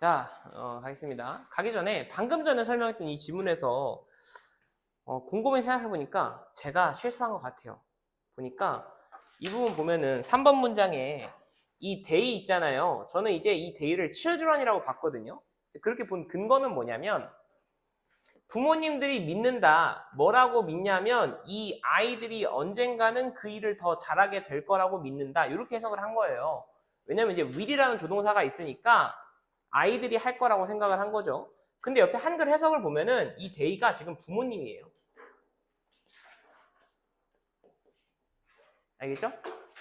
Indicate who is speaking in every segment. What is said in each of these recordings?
Speaker 1: 자, 가겠습니다. 가기 전에 방금 전에 설명했던 이 지문에서 곰곰이 생각해보니까 제가 실수한 것 같아요. 보니까 이 부분 보면은 3번 문장에 이 they 있잖아요. 저는 이제 이 they를 children이라고 봤거든요. 그렇게 본 근거는 뭐냐면 부모님들이 믿는다. 뭐라고 믿냐면 이 아이들이 언젠가는 그 일을 더 잘하게 될 거라고 믿는다. 이렇게 해석을 한 거예요. 왜냐면 이제 will이라는 조동사가 있으니까 아이들이 할 거라고 생각을 한 거죠. 근데 옆에 한글 해석을 보면은 이 they가 지금 부모님이에요. 알겠죠?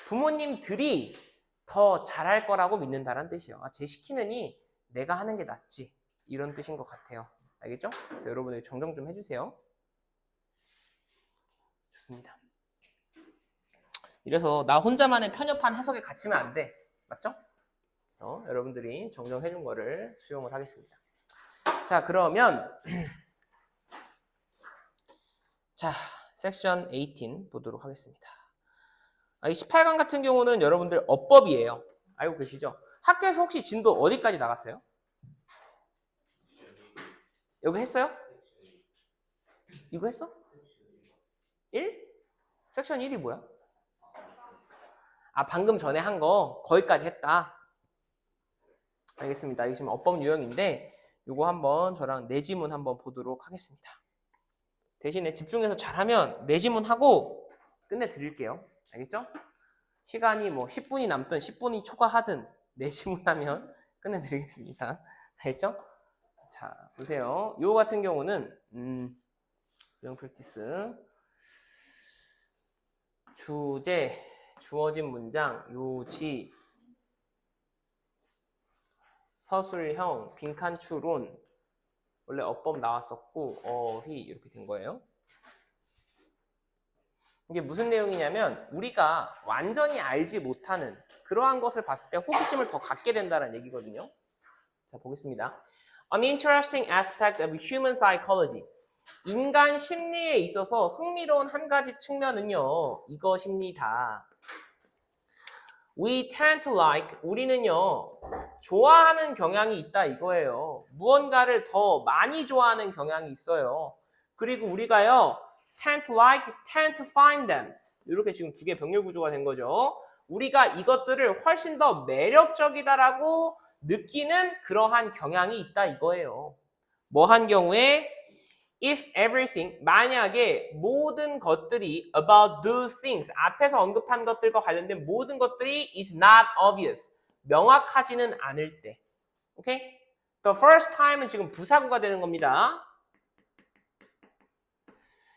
Speaker 1: 부모님들이 더 잘할 거라고 믿는다는 뜻이에요. 아, 쟤 시키느니 내가 하는 게 낫지. 이런 뜻인 것 같아요. 알겠죠? 그래서 여러분들이 정정 좀 해주세요. 좋습니다. 이래서 나 혼자만의 편협한 해석에 갇히면 안 돼. 맞죠? 여러분들이 정정해준 거를 수용을 하겠습니다. 자, 그러면 자, 섹션 18 보도록 하겠습니다. 이 18강 같은 경우는 여러분들 어법이에요. 알고 계시죠? 학교에서 혹시 진도 어디까지 나갔어요? 여기 했어요? 이거 했어? 1? 섹션 1이 뭐야? 아, 방금 전에 한 거 거기까지 했다. 알겠습니다. 이게 지금 어법 유형인데 이거 한번 저랑 내 지문 한번 보도록 하겠습니다. 대신에 집중해서 잘하면 내 지문 하고 끝내드릴게요. 알겠죠? 시간이 뭐 10분이 남든 10분이 초과하든 내 지문 하면 끝내드리겠습니다. 알겠죠? 자, 보세요. 요 같은 경우는 유형 프랙티스 주제, 주어진 문장, 요지, 서술형, 빈칸 추론, 원래 어법 나왔었고 어휘 이렇게 된 거예요. 이게 무슨 내용이냐면 우리가 완전히 알지 못하는 그러한 것을 봤을 때 호기심을 더 갖게 된다는 얘기거든요. 자, 보겠습니다. An interesting aspect of human psychology. 인간 심리에 있어서 흥미로운 한 가지 측면은요. 이것입니다. We tend to like, 우리는요. 좋아하는 경향이 있다 이거예요. 무언가를 더 많이 좋아하는 경향이 있어요. 그리고 우리가요. tend to like, tend to find them. 이렇게 지금 두 개 병렬 구조가 된 거죠. 우리가 이것들을 훨씬 더 매력적이다라고 느끼는 그러한 경향이 있다 이거예요. 뭐 한 경우에 if everything, 만약에 모든 것들이 about those things, 앞에서 언급한 것들과 관련된 모든 것들이 is not obvious, 명확하지는 않을 때. 오케이? The first time은 지금 부사구가 되는 겁니다.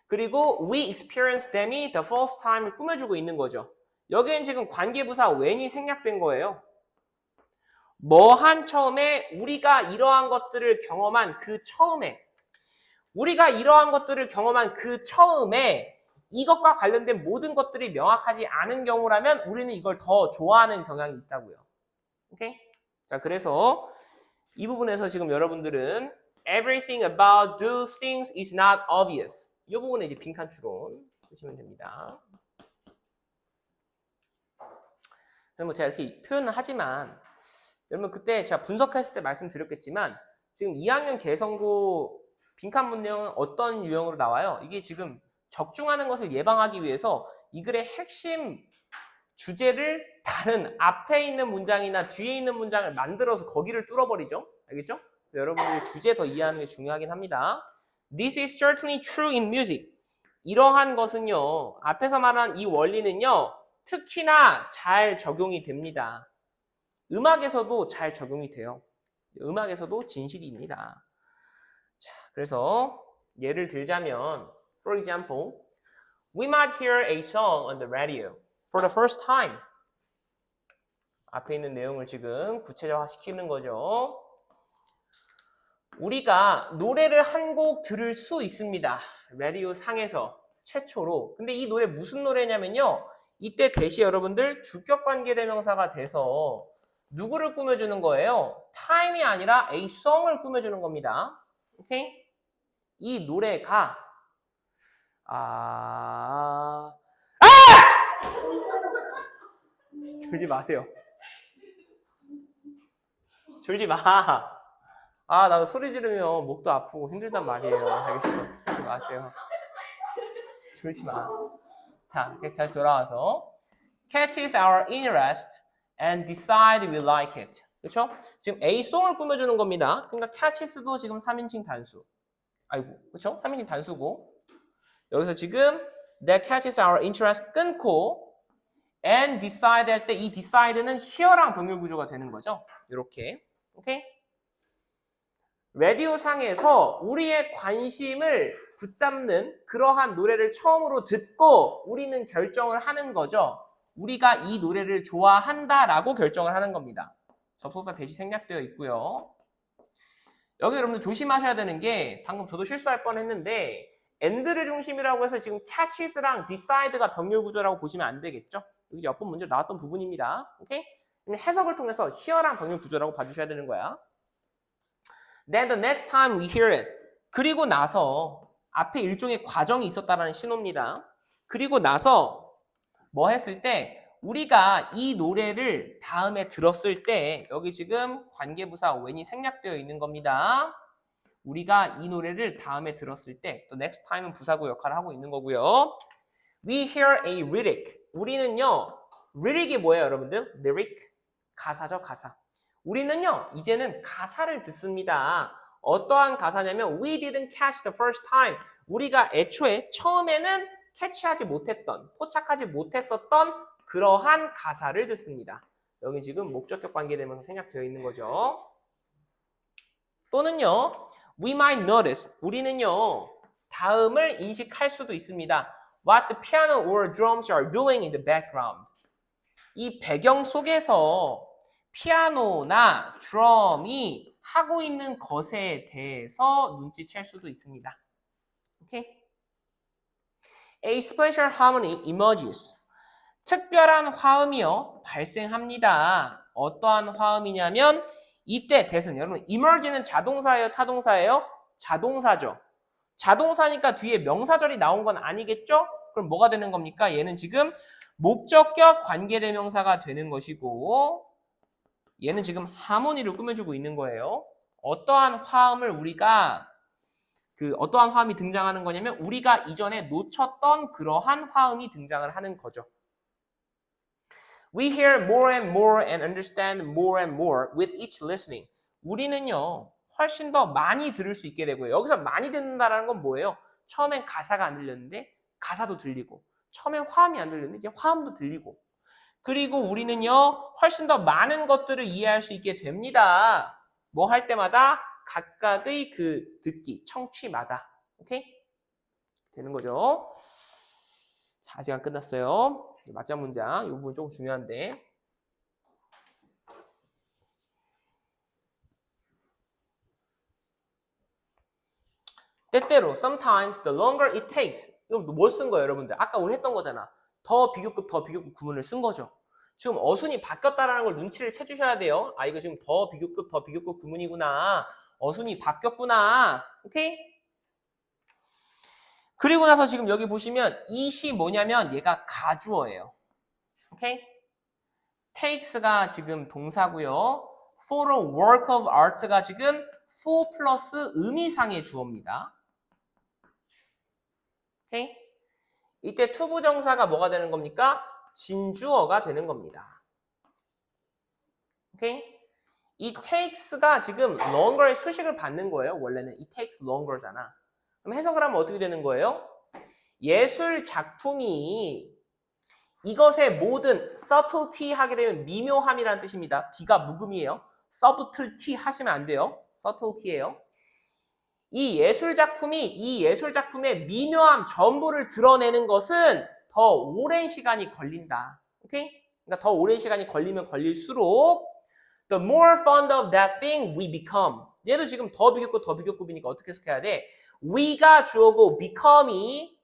Speaker 1: 그리고 we experience them이 the first time을 꾸며주고 있는 거죠. 여기는 지금 관계부사 when이 생략된 거예요. 뭐한 처음에 우리가 이러한 것들을 경험한 그 처음에 우리가 이러한 것들을 경험한 그 처음에 이것과 관련된 모든 것들이 명확하지 않은 경우라면 우리는 이걸 더 좋아하는 경향이 있다고요. 오케이? 자, 그래서 이 부분에서 지금 여러분들은 everything about those things is not obvious. 이 부분에 이제 빈칸 추론 쓰시면 됩니다. 뭐 제가 이렇게 표현을 하지만 여러분 그때 제가 분석했을 때 말씀드렸겠지만 지금 2학년 개성고 빈칸 문형은 어떤 유형으로 나와요? 이게 지금 적중하는 것을 예방하기 위해서 이 글의 핵심 주제를 다른 앞에 있는 문장이나 뒤에 있는 문장을 만들어서 거기를 뚫어버리죠. 알겠죠? 여러분들이 주제 더 이해하는 게 중요하긴 합니다. This is certainly true in music. 이러한 것은요. 앞에서 말한 이 원리는요. 특히나 잘 적용이 됩니다. 음악에서도 잘 적용이 돼요. 음악에서도 진실입니다. 자, 그래서 예를 들자면 For example, we might hear a song on the radio for the first time. 앞에 있는 내용을 지금 구체적화시키는 거죠. 우리가 노래를 한 곡 들을 수 있습니다. 라디오 상에서 최초로. 근데 이 노래 무슨 노래냐면요. 이때 대시 여러분들 주격관계대명사가 돼서 누구를 꾸며주는 거예요? time이 아니라 a song을 꾸며주는 겁니다. 오케이? 이 노래가 졸지 마세요. 졸지 마. 아, 나도 소리 지르면 목도 아프고 힘들단 말이에요. 알겠죠? 그러지 마세요. 졸지 마. 자, 그래서 다시 돌아와서 catches our interest and decide we like it. 그렇죠? 지금 A송을 꾸며주는 겁니다. 그러니까 catches도 지금 3인칭 단수. 아이고, 그렇죠? 3인칭 단수고 여기서 지금 that catches our interest 끊고 and decide 할 때 이 decide는 here랑 병렬 구조가 되는 거죠. 이렇게. 오케이? 라디오 상에서 우리의 관심을 붙잡는 그러한 노래를 처음으로 듣고 우리는 결정을 하는 거죠. 우리가 이 노래를 좋아한다라고 결정을 하는 겁니다. 접속사 대시 생략되어 있고요. 여기 여러분들 조심하셔야 되는 게 방금 저도 실수할 뻔했는데 and를 중심이라고 해서 지금 catches랑 decide가 병렬 구조라고 보시면 안 되겠죠. 여기 이제 몇번 문제로 나왔던 부분입니다. 오케이? 해석을 통해서 here랑 병렬 구조라고 봐주셔야 되는 거야. Then the next time we hear it. 그리고 나서 앞에 일종의 과정이 있었다라는 신호입니다. 그리고 나서 뭐 했을 때 우리가 이 노래를 다음에 들었을 때 여기 지금 관계부사 when이 생략되어 있는 겁니다. 우리가 이 노래를 다음에 들었을 때 또 next time은 부사구 역할을 하고 있는 거고요. We hear a lyric. 우리는요. lyric이 뭐예요, 여러분들? lyric. 가사죠, 가사. 우리는요, 이제는 가사를 듣습니다. 어떠한 가사냐면 we didn't catch the first time. 우리가 애초에 처음에는 캐치하지 못했던, 포착하지 못했었던 그러한 가사를 듣습니다. 여기 지금 목적격 관계되면서 생략되어 있는 거죠. 또는요, we might notice. 우리는요, 다음을 인식할 수도 있습니다. What the piano or drums are doing in the background. 이 배경 속에서 피아노나 드럼이 하고 있는 것에 대해서 눈치챌 수도 있습니다. 오케이? A special harmony emerges. 특별한 화음이요 발생합니다. 어떠한 화음이냐면 이때 대신 여러분 emerge는 자동사예요, 타동사예요? 자동사죠. 자동사니까 뒤에 명사절이 나온 건 아니겠죠? 그럼 뭐가 되는 겁니까? 얘는 지금 목적격 관계대명사가 되는 것이고 얘는 지금 하모니를 꾸며주고 있는 거예요. 어떠한 화음을 우리가 어떠한 화음이 등장하는 거냐면 우리가 이전에 놓쳤던 그러한 화음이 등장을 하는 거죠. We hear more and more and understand more and more with each listening. 우리는요 훨씬 더 많이 들을 수 있게 되고요. 여기서 많이 듣는다라는 건 뭐예요? 처음엔 가사가 안 들렸는데 가사도 들리고 처음엔 화음이 안 들렸는데 이제 화음도 들리고 그리고 우리는요 훨씬 더 많은 것들을 이해할 수 있게 됩니다. 뭐 할 때마다 각각의 그 듣기, 청취마다 오케이? 되는 거죠. 자, 아직 안 끝났어요. 맞장 문장 이 부분 조금 중요한데 때때로 sometimes the longer it takes 이거 뭘 쓴 거예요 여러분들? 아까 우리 했던 거잖아. 더 비교급 구문을 쓴 거죠. 지금 어순이 바뀌었다라는 걸 눈치를 채주셔야 돼요. 아 이거 지금 더 비교급 구문이구나. 어순이 바뀌었구나. 오케이? 그리고 나서 지금 여기 보시면 it이 뭐냐면 얘가 가주어예요. 오케이? takes가 지금 동사고요. for a work of art가 지금 for 플러스 의미상의 주어입니다. 오케이? 이때 투부정사가 뭐가 되는 겁니까? 진주어가 되는 겁니다. 오케이? 이 takes가 지금 longer의 수식을 받는 거예요. 원래는 it takes longer잖아. 그럼 해석을 하면 어떻게 되는 거예요? 예술 작품이 이것의 모든 subtlety 하게 되면 미묘함이라는 뜻입니다. B가 묵음이에요. subtlety 하시면 안 돼요. subtlety예요. 이 예술 작품의 미묘함 전부를 드러내는 것은 더 오랜 시간이 걸린다. 오케이? 그러니까 더 오랜 시간이 걸리면 걸릴수록 the more fond of that thing we become. 얘도 지금 더 비교급이니까 어떻게 해석해야 돼? we가 주어고 become이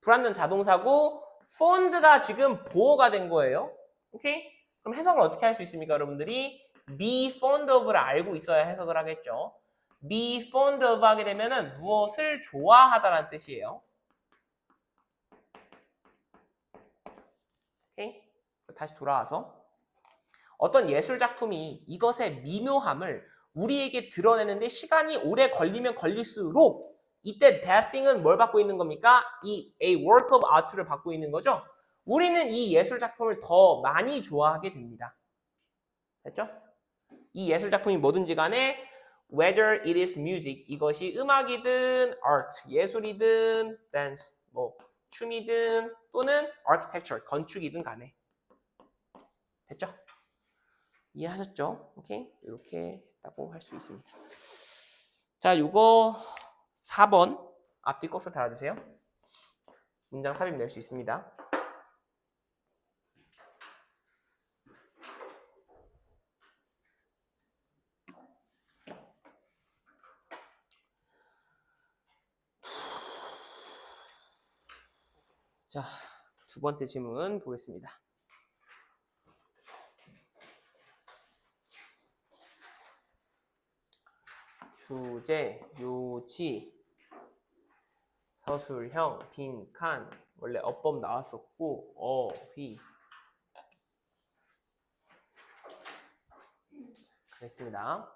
Speaker 1: 불완전 자동사고 fond가 지금 보어가 된 거예요. 오케이? 그럼 해석을 어떻게 할 수 있습니까, 여러분들이? be fond of를 알고 있어야 해석을 하겠죠. be fond of 하게 되면은 무엇을 좋아하다라는 뜻이에요. 오케이? 다시 돌아와서 어떤 예술 작품이 이것의 미묘함을 우리에게 드러내는데 시간이 오래 걸리면 걸릴수록 이때 that thing은 뭘 받고 있는 겁니까? 이 a work of art를 받고 있는 거죠. 우리는 이 예술 작품을 더 많이 좋아하게 됩니다. 됐죠? 이 예술 작품이 뭐든지 간에 whether it is music, 이것이 음악이든 art, 예술이든 dance, 뭐 춤이든 또는 architecture, 건축이든 간에. 됐죠? 이해하셨죠? 오케이? 이렇게 했다고 할 수 있습니다. 자, 요거 4번 앞뒤 꺾어서 달아주세요. 문장 삽입 낼 수 있습니다. 자, 두 번째 질문 보겠습니다. 주제, 요지, 서술형, 빈칸, 원래 어법 나왔었고, 어휘. 됐습니다.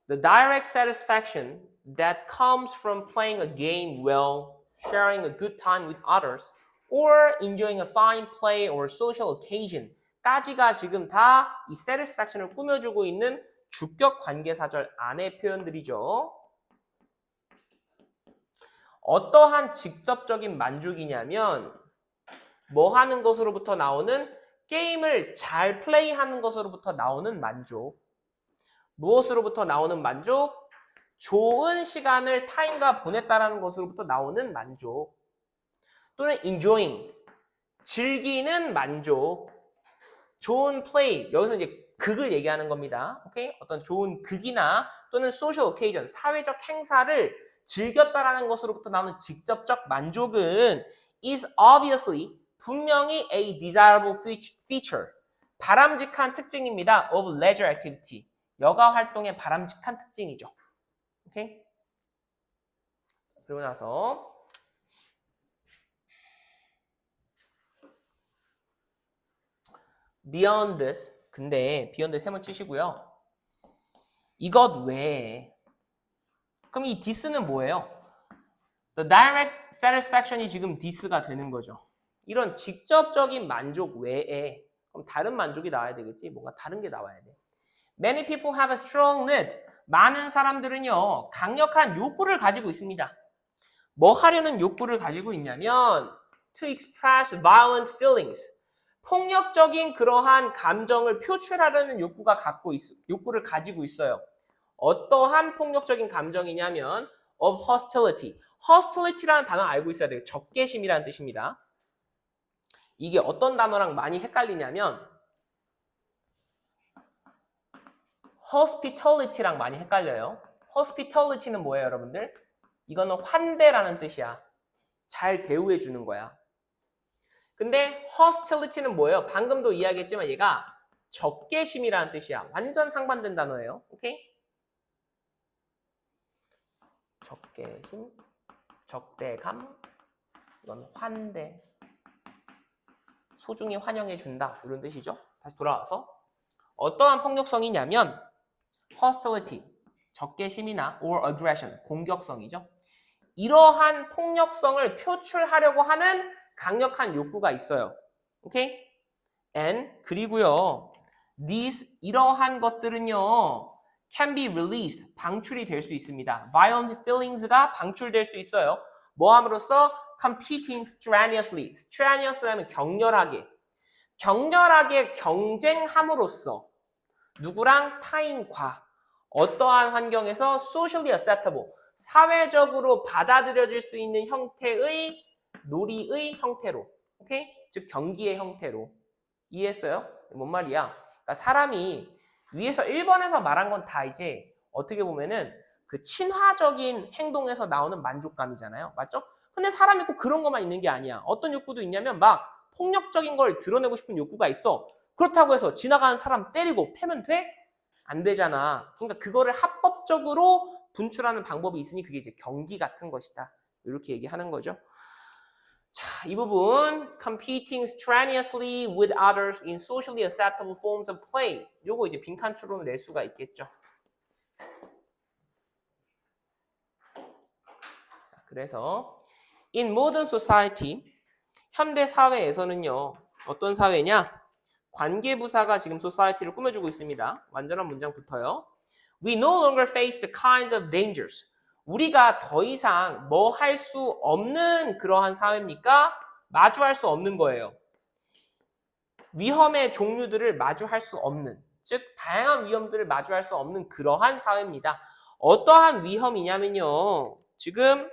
Speaker 1: The direct satisfaction that comes from playing a game well, sharing a good time with others, or enjoying a fine play or social occasion 까지가 지금 다 이 satisfaction을 꾸며주고 있는 주격 관계사절 안의 표현들이죠. 어떠한 직접적인 만족이냐면 뭐 하는 것으로부터 나오는 게임을 잘 플레이하는 것으로부터 나오는 만족. 무엇으로부터 나오는 만족? 좋은 시간을 타인과 보냈다라는 것으로부터 나오는 만족. 또는 enjoying, 즐기는 만족. 좋은 플레이, 여기서 이제 극을 얘기하는 겁니다. 오케이? 어떤 좋은 극이나 또는 social occasion, 사회적 행사를 즐겼다라는 것으로부터 나오는 직접적 만족은 is obviously, 분명히 a desirable feature, 바람직한 특징입니다. of leisure activity, 여가 활동의 바람직한 특징이죠. 오케이? 그리고 나서 beyond this, 근데 beyond 세모 치시고요. 이것 외에, 그럼 이 this는 뭐예요? The direct satisfaction이 지금 this가 되는 거죠. 이런 직접적인 만족 외에 그럼 다른 만족이 나와야 되겠지? 뭔가 다른 게 나와야 돼. Many people have a strong need. 많은 사람들은요, 강력한 욕구를 가지고 있습니다. 뭐 하려는 욕구를 가지고 있냐면 to express violent feelings. 폭력적인 그러한 감정을 표출하려는 욕구를 가지고 있어요. 어떠한 폭력적인 감정이냐면 of hostility. hostility라는 단어 알고 있어야 돼요. 적개심이라는 뜻입니다. 이게 어떤 단어랑 많이 헷갈리냐면 hospitality랑 많이 헷갈려요. hospitality는 뭐예요, 여러분들? 이거는 환대라는 뜻이야. 잘 대우해 주는 거야. 근데 hostility는 뭐예요? 방금도 이야기했지만 얘가 적개심이라는 뜻이야. 완전 상반된 단어예요. 오케이? 적개심, 적대감, 이건 환대, 소중히 환영해 준다, 이런 뜻이죠. 다시 돌아와서 어떠한 폭력성이냐면 hostility, 적개심이나 or aggression, 공격성이죠. 이러한 폭력성을 표출하려고 하는 강력한 욕구가 있어요. 오케이? And 그리고요, these 이러한 것들은요, can be released, 방출이 될 수 있습니다. violent feelings가 방출될 수 있어요. 뭐 함으로써? competing strenuously. strenuously 하면 격렬하게. 격렬하게 경쟁함으로써 누구랑? 타인과 어떠한 환경에서 socially acceptable, 사회적으로 받아들여질 수 있는 형태의 놀이의 형태로, 오케이? 즉 경기의 형태로. 이해했어요? 뭔 말이야? 그러니까 사람이 위에서 1번에서 말한 건 다 이제 어떻게 보면은 그 친화적인 행동에서 나오는 만족감이잖아요. 맞죠? 근데 사람이 꼭 그런 것만 있는 게 아니야. 어떤 욕구도 있냐면 막 폭력적인 걸 드러내고 싶은 욕구가 있어. 그렇다고 해서 지나가는 사람 때리고 패면 돼? 안 되잖아. 그러니까 그거를 합법적으로 분출하는 방법이 있으니 그게 이제 경기 같은 것이다. 이렇게 얘기하는 거죠. 자, 이 부분 competing strenuously with others in socially acceptable forms of play. 요거 이제 빈칸추론을 낼 수가 있겠죠. 자, 그래서 in modern society 현대 사회에서는요. 어떤 사회냐? 관계부사가 지금 society를 꾸며주고 있습니다. 완전한 문장 붙어요. We no longer face the kinds of dangers. 우리가 더 이상 뭐 할 수 없는 그러한 사회입니까? 마주할 수 없는 거예요. 위험의 종류들을 마주할 수 없는, 즉 다양한 위험들을 마주할 수 없는 그러한 사회입니다. 어떠한 위험이냐면요. 지금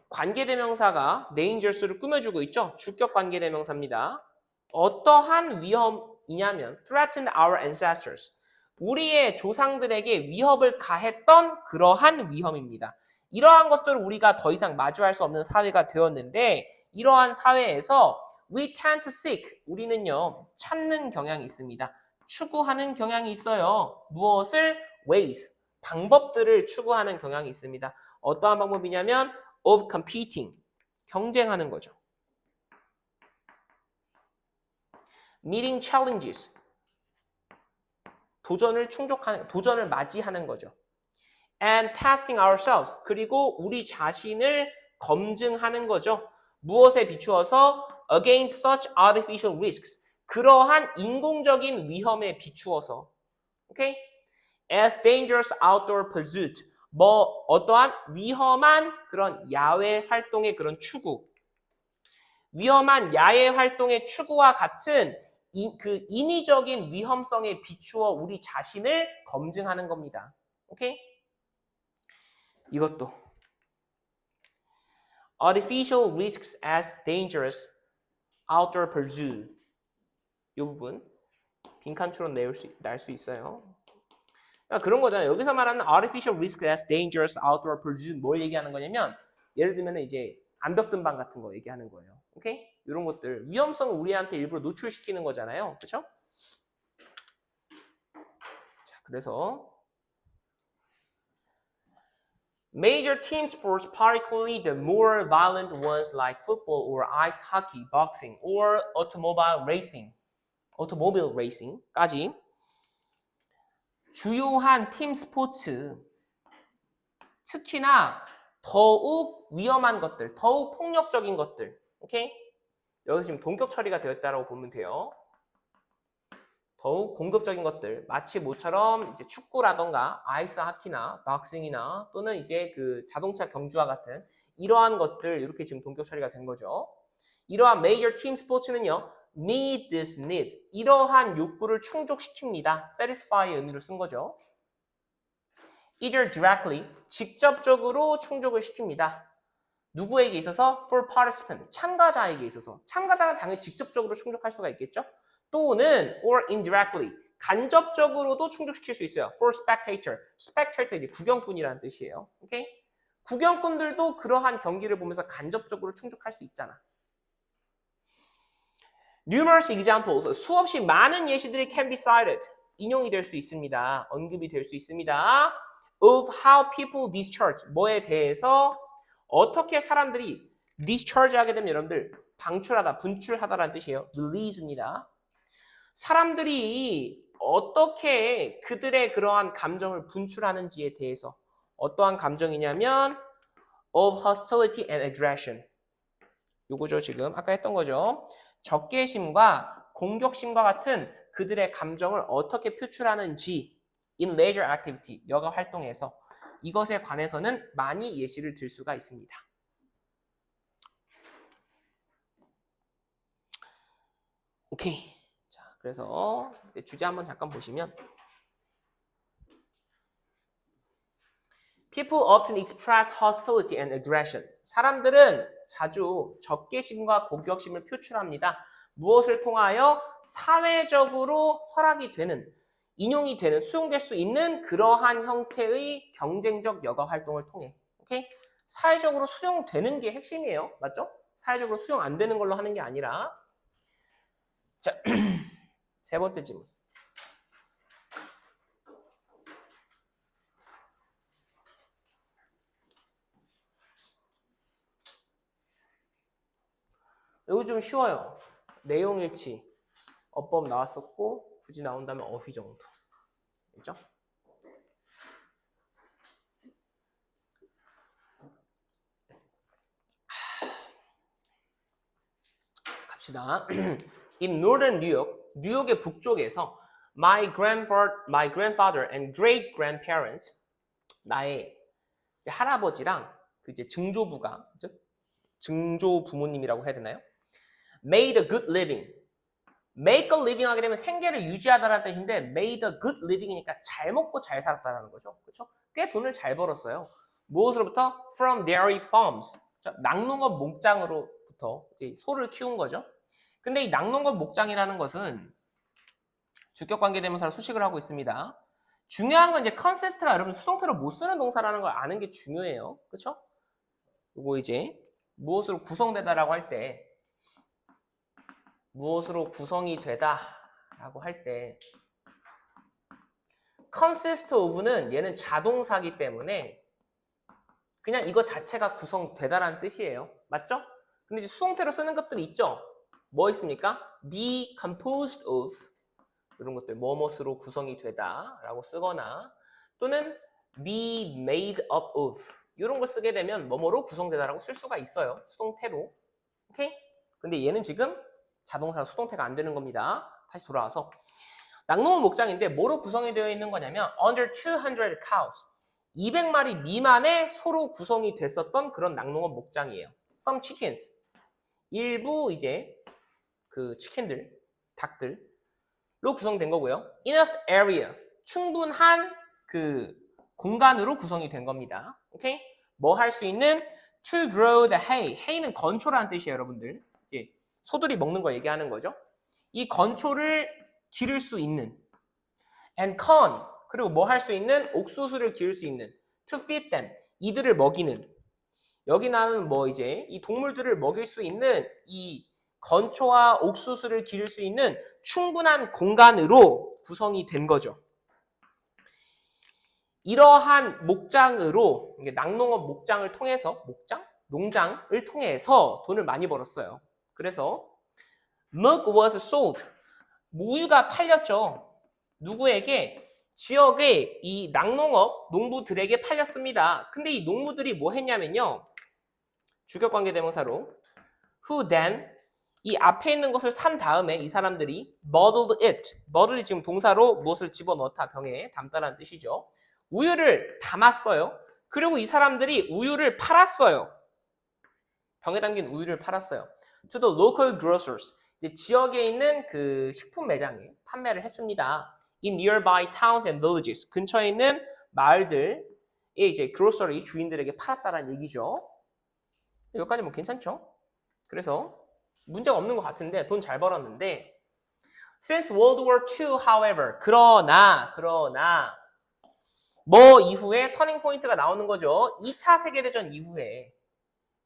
Speaker 1: 관계대명사가 dangerous를 꾸며주고 있죠. 주격 관계대명사입니다. 어떠한 위험이냐면 threatened our ancestors. 우리의 조상들에게 위협을 가했던 그러한 위험입니다. 이러한 것들을 우리가 더 이상 마주할 수 없는 사회가 되었는데 이러한 사회에서 we tend to seek. 우리는요. 찾는 경향이 있습니다. 추구하는 경향이 있어요. 무엇을? ways. 방법들을 추구하는 경향이 있습니다. 어떠한 방법이냐면 of competing. 경쟁하는 거죠. meeting challenges. 도전을 맞이하는 거죠. and testing ourselves. 그리고 우리 자신을 검증하는 거죠. 무엇에 비추어서 against such artificial risks. 그러한 인공적인 위험에 비추어서. 오케이? as dangerous outdoor pursuit. 어떠한 위험한 그런 야외 활동의 그런 추구. 위험한 야외 활동의 추구와 같은 그 인위적인 위험성에 비추어 우리 자신을 검증하는 겁니다. 오케이? 이것도 artificial risks as dangerous outdoor pursuit. 이 부분 빈칸추론 날 수 있어요. 그러니까 그런 거잖아요. 여기서 말하는 artificial risks as dangerous outdoor pursuit 뭘 얘기하는 거냐면 예를 들면 이제 암벽등반 같은 거 얘기하는 거예요. 오케이? 이런 것들 위험성을 우리한테 일부러 노출시키는 거잖아요. 그렇죠? 자, 그래서 major team sports, particularly the more violent ones like football or ice hockey, boxing or automobile racing까지 주요한 팀 스포츠 특히나 더욱 위험한 것들, 더욱 폭력적인 것들, 오케이? 여기서 지금 동격 처리가 되었다라고 보면 돼요. 더욱 공격적인 것들, 마치 모처럼 이제 축구라던가 아이스 하키나 박싱이나 또는 이제 그 자동차 경주와 같은 이러한 것들 이렇게 지금 동격 처리가 된 거죠. 이러한 메이저 팀 스포츠는요, meet this need, 이러한 욕구를 충족시킵니다. satisfy의 의미로 쓴 거죠. either directly, 직접적으로 충족을 시킵니다. 누구에게 있어서? for participant, 참가자에게 있어서. 참가자는 당연히 직접적으로 충족할 수가 있겠죠. 또는 or indirectly, 간접적으로도 충족시킬 수 있어요. for spectator, spectator 구경꾼이라는 뜻이에요. 오케이? 구경꾼들도 그러한 경기를 보면서 간접적으로 충족할 수 있잖아. Numerous examples, 수없이 많은 예시들이 can be cited, 인용이 될 수 있습니다. 언급이 될 수 있습니다. of how people discharge, 뭐에 대해서 어떻게 사람들이 discharge 하게 되면 여러분들 방출하다, 분출하다라는 뜻이에요. release입니다. 사람들이 어떻게 그들의 그러한 감정을 분출하는지에 대해서 어떠한 감정이냐면 of hostility and aggression. 요거죠 지금 아까 했던 거죠. 적개심과 공격심과 같은 그들의 감정을 어떻게 표출하는지 in leisure activity, 여가 활동에서 이것에 관해서는 많이 예시를 들 수가 있습니다. 오케이. 자, 그래서 주제 한번 잠깐 보시면 People often express hostility and aggression. 사람들은 자주 적개심과 공격심을 표출합니다. 무엇을 통하여? 사회적으로 허락이 되는, 인용이 되는, 수용될 수 있는 그러한 형태의 경쟁적 여가 활동을 통해. 오케이? 사회적으로 수용되는 게 핵심이에요. 맞죠? 사회적으로 수용 안 되는 걸로 하는 게 아니라. 자, 세 번째 질문. 이거 좀 쉬워요. 내용일치. 어법 나왔었고 굳이 나온다면 어휘 정도. 그죠? 갑시다. In northern New York의 북쪽에서 my grandfather and great grandparents, 나의 이제 할아버지랑 그 이제 증조부가, 증조 부모님이라고 해야 되나요? Made a good living. Make a living 하게 되면 생계를 유지하다라는 뜻인데 made a good living이니까 잘 먹고 잘 살았다라는 거죠. 그렇죠? 꽤 돈을 잘 벌었어요. 무엇으로부터? From dairy farms. 낙농업 목장으로부터 이제 소를 키운 거죠. 근데 이 낙농업 목장이라는 것은 주격관계대명사로 수식을 하고 있습니다. 중요한 건 이제 consist가 여러분 수동태로 못 쓰는 동사라는 걸 아는 게 중요해요. 그렇죠? 이거 이제 무엇으로 구성되다라고 할 때 무엇으로 구성이 되다라고 할 때 consist of는 얘는 자동사기 때문에 그냥 이거 자체가 구성되다라는 뜻이에요. 맞죠? 근데 이제 수동태로 쓰는 것들이 있죠. 뭐 있습니까? be composed of 이런 것들 뭐뭐으로 구성이 되다라고 쓰거나 또는 be made up of 이런 걸 쓰게 되면 뭐뭐로 구성되다라고 쓸 수가 있어요. 수동태로. 오케이? 근데 얘는 지금 자동사 수동태가 안 되는 겁니다. 다시 돌아와서 낙농업 목장인데 뭐로 구성이 되어 있는 거냐면 under 200 cows 200마리 미만의 소로 구성이 됐었던 그런 낙농업 목장이에요. Some chickens 일부 이제 그 치킨들, 닭들로 구성된 거고요. Enough area 충분한 그 공간으로 구성이 된 겁니다. 오케이? 뭐 할 수 있는 to grow the hay. hay는 건초라는 뜻이에요, 여러분들. 이제 소들이 먹는 거 얘기하는 거죠. 이 건초를 기를 수 있는 and corn 그리고 뭐 할 수 있는 옥수수를 기를 수 있는 to feed them 이들을 먹이는 여기 나는 뭐 이제 이 동물들을 먹일 수 있는 이 건초와 옥수수를 기를 수 있는 충분한 공간으로 구성이 된 거죠. 이러한 목장으로 낙농업 목장을 통해서 농장을 통해서 돈을 많이 벌었어요. 그래서 milk was sold 우유가 팔렸죠. 누구에게? 지역의 이 낙농업 농부들에게 팔렸습니다. 근데 이 농부들이 뭐 했냐면요. 주격관계대명사로 who then 이 앞에 있는 것을 산 다음에 이 사람들이 muddled it. muddle이 지금 동사로 무엇을 집어넣다 병에 담다라는 뜻이죠. 우유를 담았어요. 그리고 이 사람들이 우유를 팔았어요. 병에 담긴 우유를 팔았어요. To the local grocers. 이제 지역에 있는 그 식품 매장에 판매를 했습니다. In nearby towns and villages. 근처에 있는 마을들에 이제 grocery 주인들에게 팔았다라는 얘기죠. 여기까지 뭐 괜찮죠? 그래서 문제가 없는 것 같은데 돈 잘 벌었는데 Since World War II, however, 그러나 뭐 이후에 터닝 포인트가 나오는 거죠. 2차 세계대전 이후에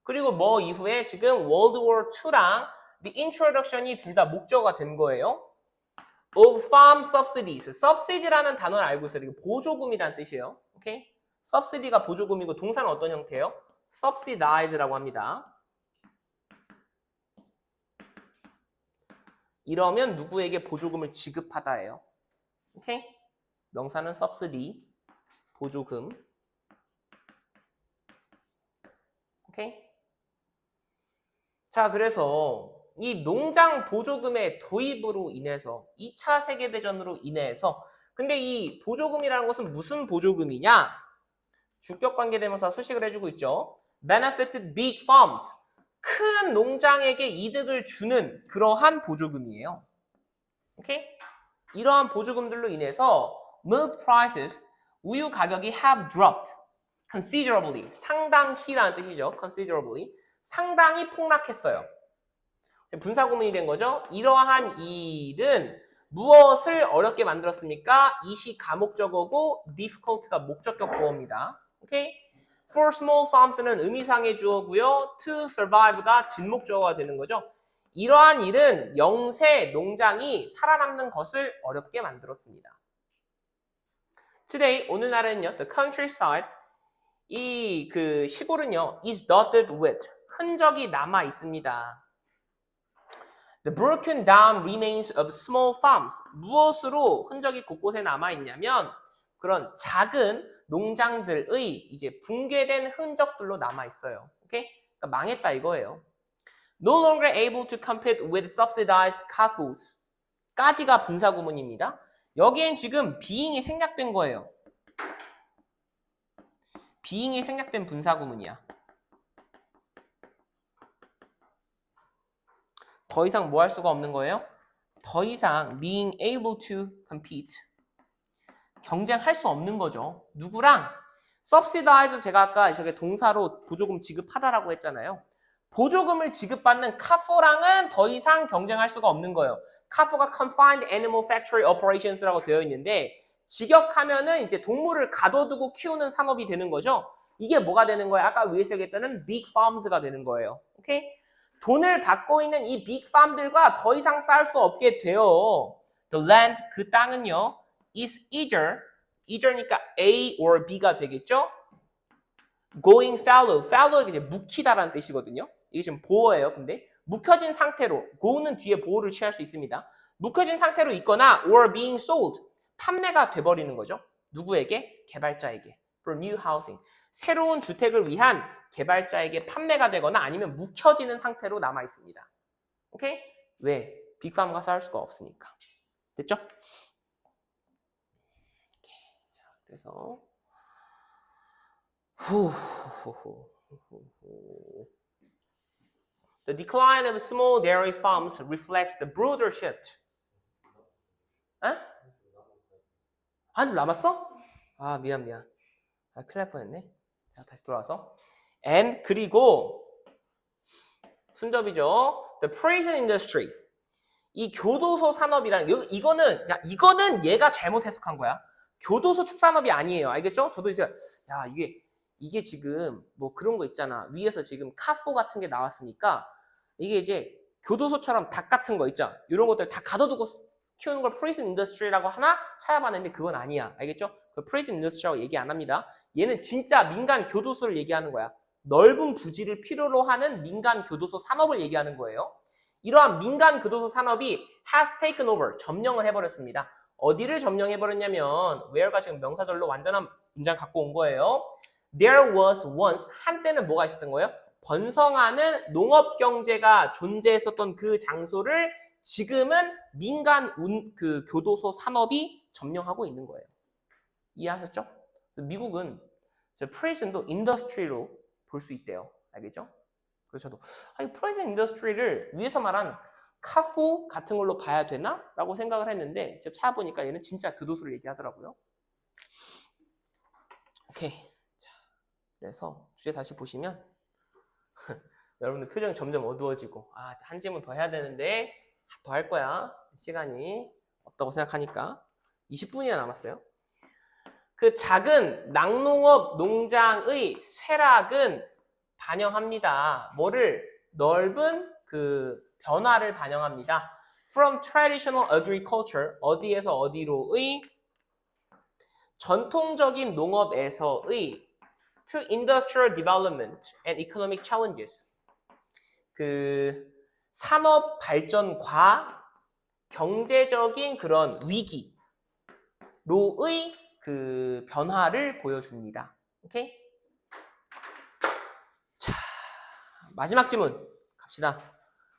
Speaker 1: 그리고 뭐 이후에 지금 World War II랑 The Introduction이 둘 다 목적어가 된 거예요. Of farm subsidies. subsidy라는 단어를 알고 있어요. 이게 보조금이라는 뜻이에요. 오케이? subsidy가 보조금이고 동사는 어떤 형태예요? subsidize라고 합니다. 이러면 누구에게 보조금을 지급하다예요. 오케이? 명사는 subsidy, 보조금. 오케이? 자, 그래서 이 농장 보조금의 도입으로 인해서 2차 세계대전으로 인해서 근데 이 보조금이라는 것은 무슨 보조금이냐? 주격관계대명사 수식을 해주고 있죠. benefited big farms. 큰 농장에게 이득을 주는 그러한 보조금이에요. 오케이? 이러한 보조금들로 인해서 milk prices, 우유 가격이 have dropped considerably, 상당히라는 뜻이죠. considerably, 상당히 폭락했어요. 분사구문이 된 거죠. 이러한 일은 무엇을 어렵게 만들었습니까? 이시 가목적어고 difficult가 목적격 보어입니다. 오케이? For small farms는 의미상의 주어고요. To survive가 진목주어가 되는 거죠. 이러한 일은 영세 농장이 살아남는 것을 어렵게 만들었습니다. Today, 오늘날은요, the countryside, 이 그 시골은요, is dotted with, 흔적이 남아 있습니다. The broken down remains of small farms. 무엇으로 흔적이 곳곳에 남아있냐면 그런 작은 농장들의 이제 붕괴된 흔적들로 남아있어요. 오케이? 그러니까 망했다 이거예요. No longer able to compete with subsidized CAFOs. 까지가 분사구문입니다. 여기엔 지금 being이 생략된 거예요. being이 생략된 분사구문이야. 더 이상 뭐 할 수가 없는 거예요? 더 이상 being able to compete. 경쟁할 수 없는 거죠. 누구랑? subsidize 제가 아까 저게 동사로 보조금 지급하다라고 했잖아요. 보조금을 지급받는 카포랑은 더 이상 경쟁할 수가 없는 거예요. 카포가 Confined Animal Factory Operations라고 되어 있는데 직역하면은 이제 동물을 가둬두고 키우는 산업이 되는 거죠. 이게 뭐가 되는 거예요? 아까 위에서 얘기했던 Big Farms가 되는 거예요. 오케이? 돈을 받고 있는 이 빅 팜들과 더 이상 싸울 수 없게 돼요. The land, 그 땅은요, is either니까 A or B가 되겠죠? Going fallow, fallow가 이제 묵히다라는 뜻이거든요. 이게 지금 보어예요. 근데 묵혀진 상태로, go는 뒤에 보호를 취할 수 있습니다. 묵혀진 상태로 있거나 or being sold, 판매가 돼버리는 거죠. 누구에게? 개발자에게. For new housing. 새로운 주택을 위한 개발자에게 판매가 되거나 아니면 묵혀지는 상태로 남아 있습니다. 오케이? 왜? 빅팜과 싸울 수가 없으니까. 됐죠? 자, 그래서 The decline of small dairy farms reflects the broader shift. 에? 한줄 남았어? 아, 미안. 아, 큰일 날 뻔했네. 자, 다시 돌아와서. And 그리고 순접이죠. The prison industry. 이 교도소 산업이라는 이거는 얘가 잘못 해석한 거야. 교도소 축산업이 아니에요. 알겠죠? 저도 이제 야, 이게 지금 뭐 그런 거 있잖아. 위에서 지금 카포 같은 게 나왔으니까 이게 이제 교도소처럼 닭 같은 거 있죠. 이런 것들 다 가둬두고 키우는 걸 prison industry라고 하나 찾아봤는데 그건 아니야. 알겠죠? 그 prison industry라고 얘기 안 합니다. 얘는 진짜 민간 교도소를 얘기하는 거야. 넓은 부지를 필요로 하는 민간 교도소 산업을 얘기하는 거예요. 이러한 민간 교도소 산업이 has taken over, 점령을 해버렸습니다. 어디를 점령해버렸냐면 where가 지금 명사절로 완전한 문장 갖고 온 거예요. There was once, 한때는 뭐가 있었던 거예요? 번성하는 농업 경제가 존재했었던 그 장소를 지금은 민간 그 교도소 산업이 점령하고 있는 거예요. 이해하셨죠? 미국은 prison도 인더스트리로 볼 수 있대요. 알겠죠? 그래서 저도 이 프리즌 인더스트리를 위에서 말한 카포 같은 걸로 봐야 되나? 라고 생각을 했는데 제가 찾아보니까 얘는 진짜 교도소를 얘기하더라고요. 오케이. 자, 그래서 주제 다시 보시면 여러분들 표정이 점점 어두워지고 한 질문 더 해야 되는데 더 할 거야. 시간이 없다고 생각하니까 20분이나 남았어요. 그 작은 낙농업 농장의 쇠락은 반영합니다. 뭐를? 넓은 그 변화를 반영합니다. From traditional agriculture, 어디에서 어디로의 전통적인 농업에서의 to industrial development and economic challenges. 그 산업 발전과 경제적인 그런 위기로의 그 변화를 보여줍니다. 오케이? 자, 마지막 질문 갑시다.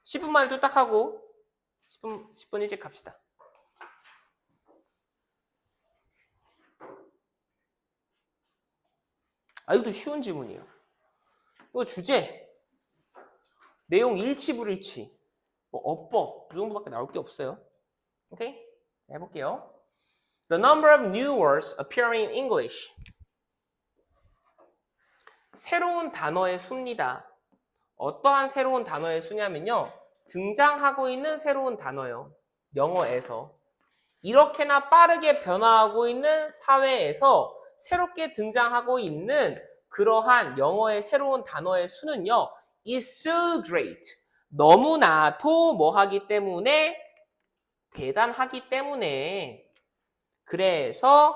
Speaker 1: 10분 만에 뚝딱 하고 10분 일찍 갑시다. 이것도 쉬운 질문이에요. 이거 주제 내용 일치불일치 뭐 어법 이 정도밖에 나올 게 없어요. 오케이? 자, 해볼게요. The number of new words appearing in English. 새로운 단어의 수입니다. 어떠한 새로운 단어의 수냐면요. 등장하고 있는 새로운 단어요. 영어에서. 이렇게나 빠르게 변화하고 있는 사회에서 새롭게 등장하고 있는 그러한 영어의 새로운 단어의 수는요. is so great. 너무나도 뭐하기 때문에 대단하기 때문에 그래서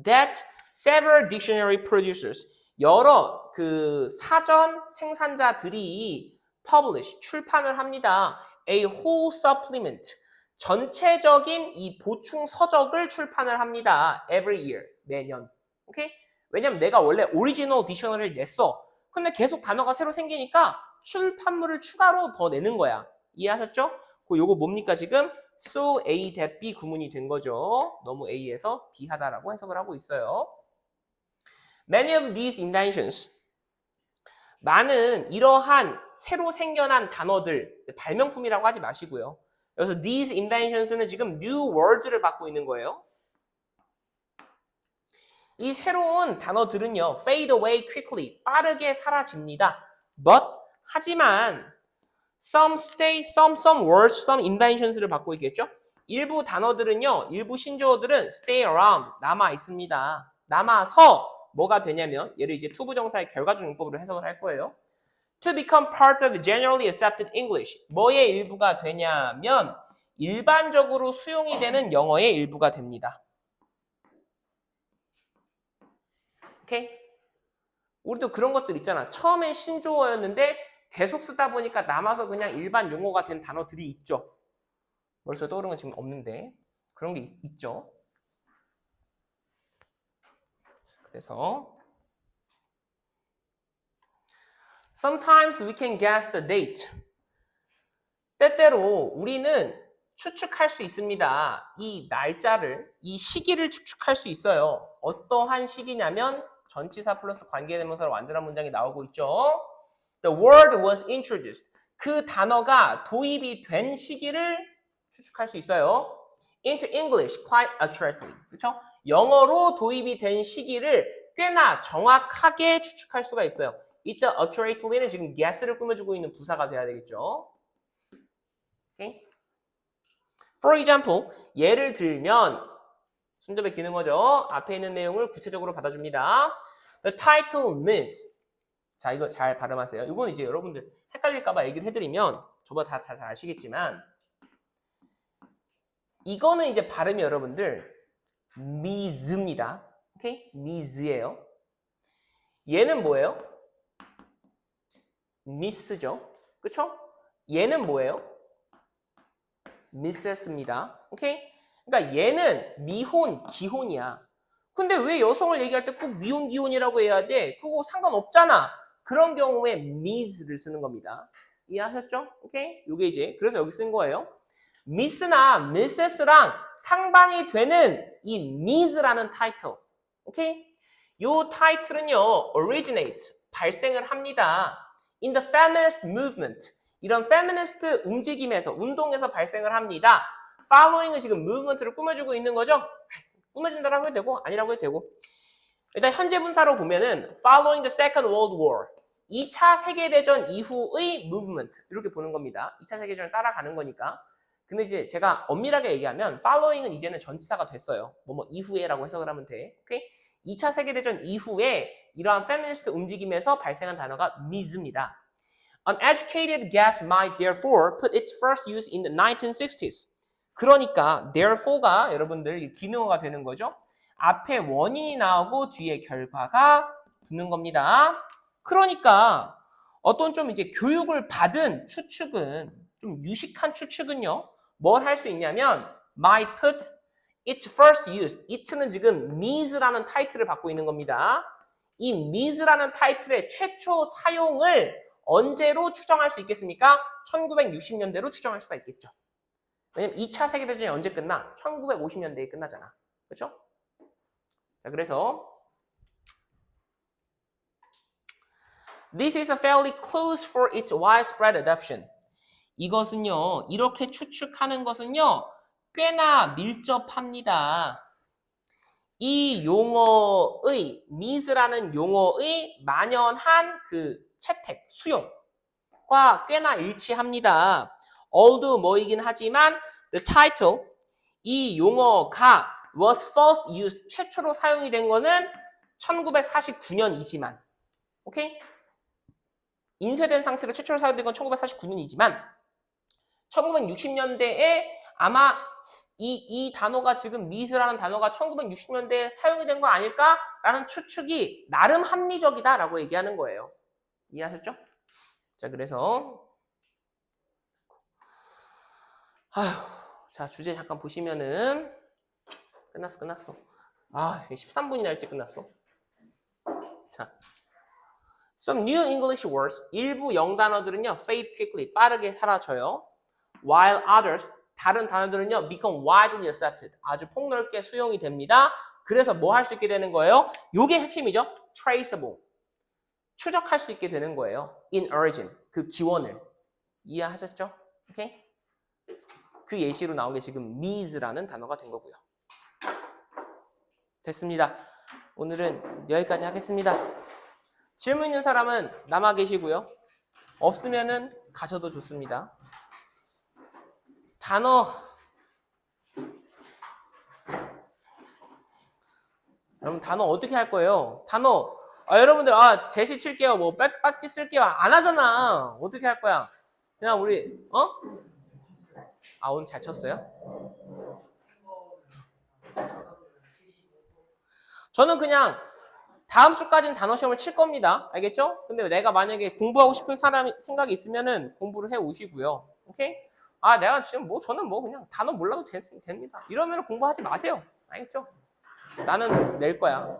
Speaker 1: that several dictionary producers 여러 그 사전 생산자들이 publish 출판을 합니다. a whole supplement. 전체적인 이 보충 서적을 출판을 합니다. every year. 매년. 오케이? 왜냐면 내가 원래 오리지널 디셔너리를 냈어. 근데 계속 단어가 새로 생기니까 출판물을 추가로 더 내는 거야. 이해하셨죠? 요거 뭡니까 지금? So A that B 구문이 된 거죠. 너무 A에서 B 하다라고 해석을 하고 있어요. Many of these inventions. 많은 이러한 새로 생겨난 단어들, 발명품이라고 하지 마시고요. 그래서 these inventions는 지금 new words를 받고 있는 거예요. 이 새로운 단어들은요, fade away quickly, 빠르게 사라집니다. But, 하지만, some stay, some words, some inventions를 받고 있겠죠? 일부 단어들은요, 일부 신조어들은 stay around, 남아 있습니다. 남아서 뭐가 되냐면, 얘를 이제 투부정사의 결과적 용법으로 해석을 할 거예요. To become part of generally accepted English. 뭐의 일부가 되냐면, 일반적으로 수용이 되는 영어의 일부가 됩니다. 오케이? 우리도 그런 것들 있잖아. 처음엔 신조어였는데 계속 쓰다 보니까 남아서 그냥 일반 용어가 된 단어들이 있죠. 벌써 떠오르는 건 지금 없는데 그런 게 있죠. 그래서 Sometimes we can guess the date. 때때로 우리는 추측할 수 있습니다. 이 날짜를, 이 시기를 추측할 수 있어요. 어떠한 시기냐면 전치사 플러스 관계대명사로 완전한 문장이 나오고 있죠. The word was introduced. 그 단어가 도입이 된 시기를 추측할 수 있어요. Into English quite accurately. 그렇죠? 영어로 도입이 된 시기를 꽤나 정확하게 추측할 수가 있어요. 이때 accurately는 지금 guess를 꾸며주고 있는 부사가 돼야 되겠죠. Okay? For example, 예를 들면 순접의 기능어죠. 앞에 있는 내용을 구체적으로 받아줍니다. The title means. 자, 이거 잘 발음하세요. 이건 이제 여러분들 헷갈릴까봐 얘기를 해드리면 저보다 다 아시겠지만 이거는 이제 발음이 여러분들 mis입니다. 오케이? mis예요. 얘는 뭐예요? miss죠. 그쵸? 얘는 뭐예요? miss였습니다. 오케이? 그러니까 얘는 미혼, 기혼이야. 근데 왜 여성을 얘기할 때 꼭 미혼, 기혼이라고 해야 돼? 그거 상관없잖아. 그런 경우에 miss를 쓰는 겁니다. 이해하셨죠? 오케이? 요게 이제 그래서 여기 쓴 거예요. miss나 misses랑 상반이 되는 이 miss라는 타이틀. 오케이? 요 타이틀은요, originate, 발생을 합니다. in the feminist movement. 이런 feminist 움직임에서, 운동에서 발생을 합니다. following은 지금 movement를 꾸며주고 있는 거죠? 꾸며준다라고 해도 되고, 아니라고 해도 되고. 일단 현재 분사로 보면은 following the Second World War. 2차 세계대전 이후의 movement. 이렇게 보는 겁니다. 2차 세계대전을 따라가는 거니까. 근데 이제 제가 엄밀하게 얘기하면 following은 이제는 전치사가 됐어요. 뭐뭐 이후에라고 해석을 하면 돼. 오케이? 2차 세계대전 이후에 이러한 feminist 움직임에서 발생한 단어가 miss입니다. An educated guess might therefore put its first use in the 1960s. 그러니까 therefore가 여러분들 기능어가 되는 거죠. 앞에 원인이 나오고 뒤에 결과가 붙는 겁니다. 그러니까 어떤 좀 이제 교육을 받은 추측은 좀 유식한 추측은요. 뭘 할 수 있냐면 might put its first use. it는 지금 miss라는 타이틀을 받고 있는 겁니다. 이 miss라는 타이틀의 최초 사용을 언제로 추정할 수 있겠습니까? 1960년대로 추정할 수가 있겠죠. 왜냐면 2차 세계대전이 언제 끝나? 1950년대에 끝나잖아. 그렇죠? 자, 그래서 This is fairly close for its widespread adoption. 이것은요, 이렇게 추측하는 것은요, 꽤나 밀접합니다. 이 용어의, miss라는 용어의 만연한 그 채택, 수용과 꽤나 일치합니다. although 뭐이긴 하지만 the title, 이 용어가 was first used, 최초로 사용이 된 거는 1949년이지만 오케이? 인쇄된 상태로 최초로 사용된 건 1949년이지만 1960년대에 아마 이 단어가 지금 miss라는 단어가 1960년대에 사용이 된 거 아닐까라는 추측이 나름 합리적이다라고 얘기하는 거예요. 이해하셨죠? 자, 그래서 아휴, 자, 주제 잠깐 보시면은 끝났어. 아, 13분이나 일찍 끝났어. 자, some new English words, 일부 영단어들은요, fade quickly, 빠르게 사라져요. While others, 다른 단어들은요, become widely accepted, 아주 폭넓게 수용이 됩니다. 그래서 뭐 할 수 있게 되는 거예요? 요게 핵심이죠. traceable, 추적할 수 있게 되는 거예요. in origin, 그 기원을. 이해하셨죠? 오케이? 그 예시로 나온 게 지금 means라는 단어가 된 거고요. 됐습니다. 오늘은 여기까지 하겠습니다. 질문 있는 사람은 남아 계시고요. 없으면은 가셔도 좋습니다. 단어. 여러분 단어 어떻게 할 거예요? 단어. 여러분들 제시 칠게요. 뭐 빽빽지 쓸게요. 안 하잖아. 어떻게 할 거야? 그냥 우리 오늘 잘 쳤어요? 저는 그냥 다음 주까지는 단어 시험을 칠 겁니다. 알겠죠? 근데 내가 만약에 공부하고 싶은 생각이 있으면은 공부를 해 오시고요. 오케이? 내가 지금 저는 그냥 단어 몰라도 됩니다. 이러면 공부하지 마세요. 알겠죠? 나는 낼 거야.